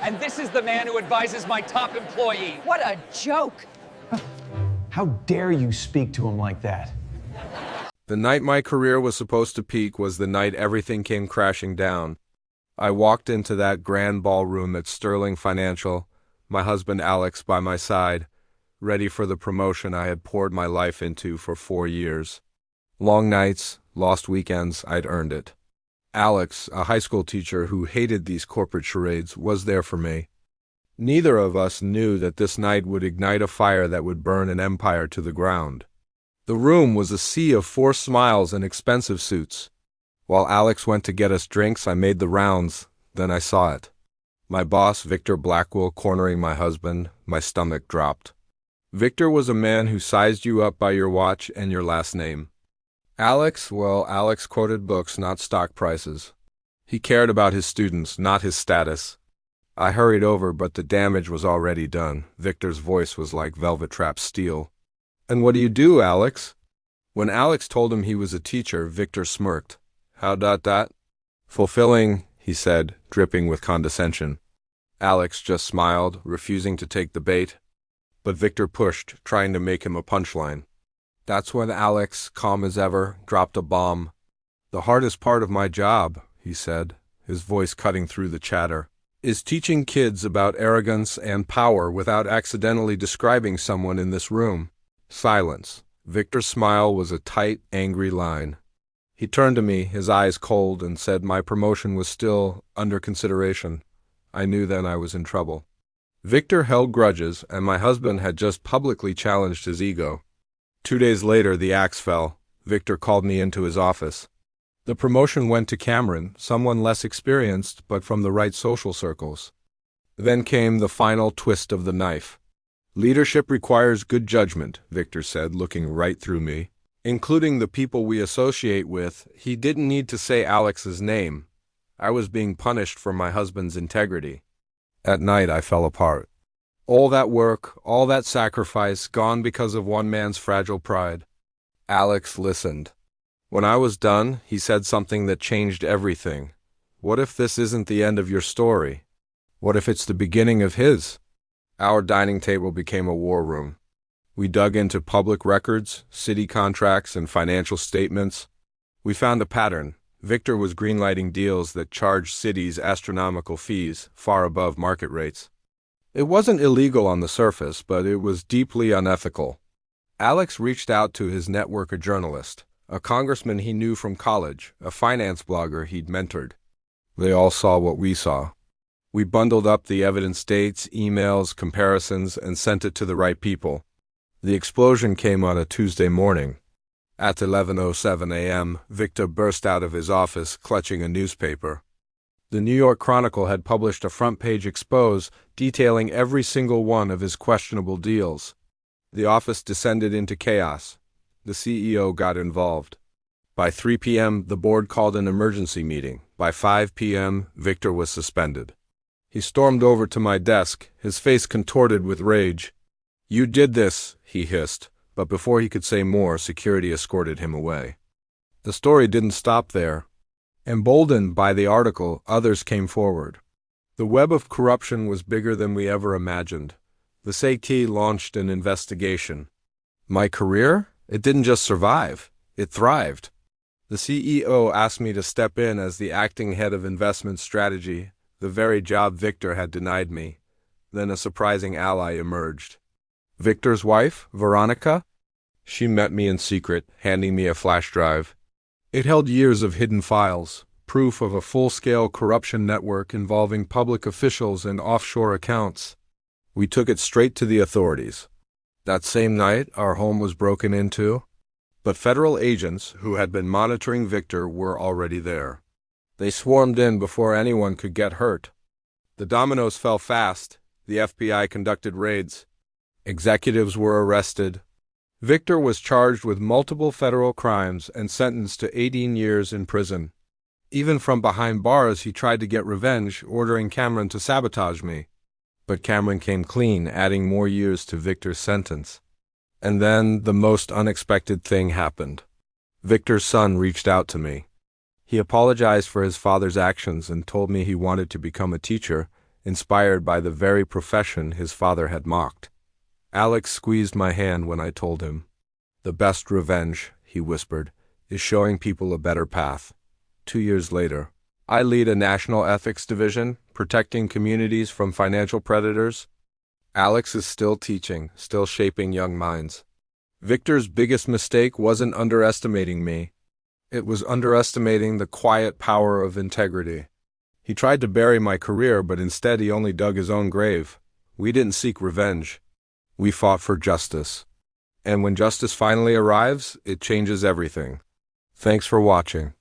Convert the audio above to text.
and this is the man who advises my top employee. What a joke. How dare you speak to him like that? The night my career was supposed to peak was the night everything came crashing down. I walked into that grand ballroom at Sterling Financial, my husband Alex by my side, ready for the promotion I had poured my life into for 4 years. Long nights, lost weekends, I'd earned it. Alex, a high school teacher who hated these corporate charades, was there for me. Neither of us knew that this night would ignite a fire that would burn an empire to the ground. The room was a sea of forced smiles and expensive suits. While Alex went to get us drinks, I made the rounds, then I saw it. My boss, Victor Blackwell, cornering my husband. My stomach dropped. Victor was a man who sized you up by your watch and your last name. Alex quoted books, not stock prices. He cared about his students, not his status. I hurried over, but the damage was already done. Victor's voice was like velvet-trapped steel. "And what do you do, Alex?" When Alex told him he was a teacher, Victor smirked. "How that?" "Fulfilling," he said, dripping with condescension. Alex just smiled, refusing to take the bait. But Victor pushed, trying to make him a punchline. That's when Alex, calm as ever, dropped a bomb. "The hardest part of my job," he said, his voice cutting through the chatter, "is teaching kids about arrogance and power without accidentally describing someone in this room." Silence. Victor's smile was a tight, angry line. He turned to me, his eyes cold, and said my promotion was still under consideration. I knew then I was in trouble. Victor held grudges, and my husband had just publicly challenged his ego. 2 days later, the axe fell. Victor called me into his office. The promotion went to Cameron, someone less experienced, but from the right social circles. Then came the final twist of the knife. "Leadership requires good judgment," Victor said, looking right through me. "Including the people we associate with." He didn't need to say Alex's name. I was being punished for my husband's integrity. At night, I fell apart. All that work, all that sacrifice, gone because of one man's fragile pride. Alex listened. When I was done, he said something that changed everything. "What if this isn't the end of your story? What if it's the beginning of his?" Our dining table became a war room. We dug into public records, city contracts, and financial statements. We found a pattern. Victor was greenlighting deals that charged cities astronomical fees, far above market rates. It wasn't illegal on the surface, but it was deeply unethical. Alex reached out to his network, a journalist, a congressman he knew from college, a finance blogger he'd mentored. They all saw what we saw. We bundled up the evidence, dates, emails, comparisons, and sent it to the right people. The explosion came on a Tuesday morning. At 11:07 a.m., Victor burst out of his office, clutching a newspaper. The New York Chronicle had published a front-page expose detailing every single one of his questionable deals. The office descended into chaos. The CEO got involved. By 3 p.m., the board called an emergency meeting. By 5 p.m., Victor was suspended. He stormed over to my desk, his face contorted with rage. "You did this," he hissed, but before he could say more, security escorted him away. The story didn't stop there. Emboldened by the article, others came forward. The web of corruption was bigger than we ever imagined. The SAT launched an investigation. My career? It didn't just survive, it thrived. The CEO asked me to step in as the acting head of investment strategy, the very job Victor had denied me. Then a surprising ally emerged. Victor's wife, Veronica? She met me in secret, handing me a flash drive. It held years of hidden files, proof of a full-scale corruption network involving public officials and offshore accounts. We took it straight to the authorities. That same night, our home was broken into, but federal agents who had been monitoring Victor were already there. They swarmed in before anyone could get hurt. The dominoes fell fast. The FBI conducted raids. Executives were arrested. Victor was charged with multiple federal crimes and sentenced to 18 years in prison. Even from behind bars, he tried to get revenge, ordering Cameron to sabotage me. But Cameron came clean, adding more years to Victor's sentence. And then the most unexpected thing happened. Victor's son reached out to me. He apologized for his father's actions and told me he wanted to become a teacher, inspired by the very profession his father had mocked. Alex squeezed my hand when I told him. "The best revenge," he whispered, "is showing people a better path." 2 years later, I lead a national ethics division, protecting communities from financial predators. Alex is still teaching, still shaping young minds. Victor's biggest mistake wasn't underestimating me. It was underestimating the quiet power of integrity. He tried to bury my career, but instead he only dug his own grave. We didn't seek revenge. We fought for justice. And when justice finally arrives, it changes everything. Thanks for watching.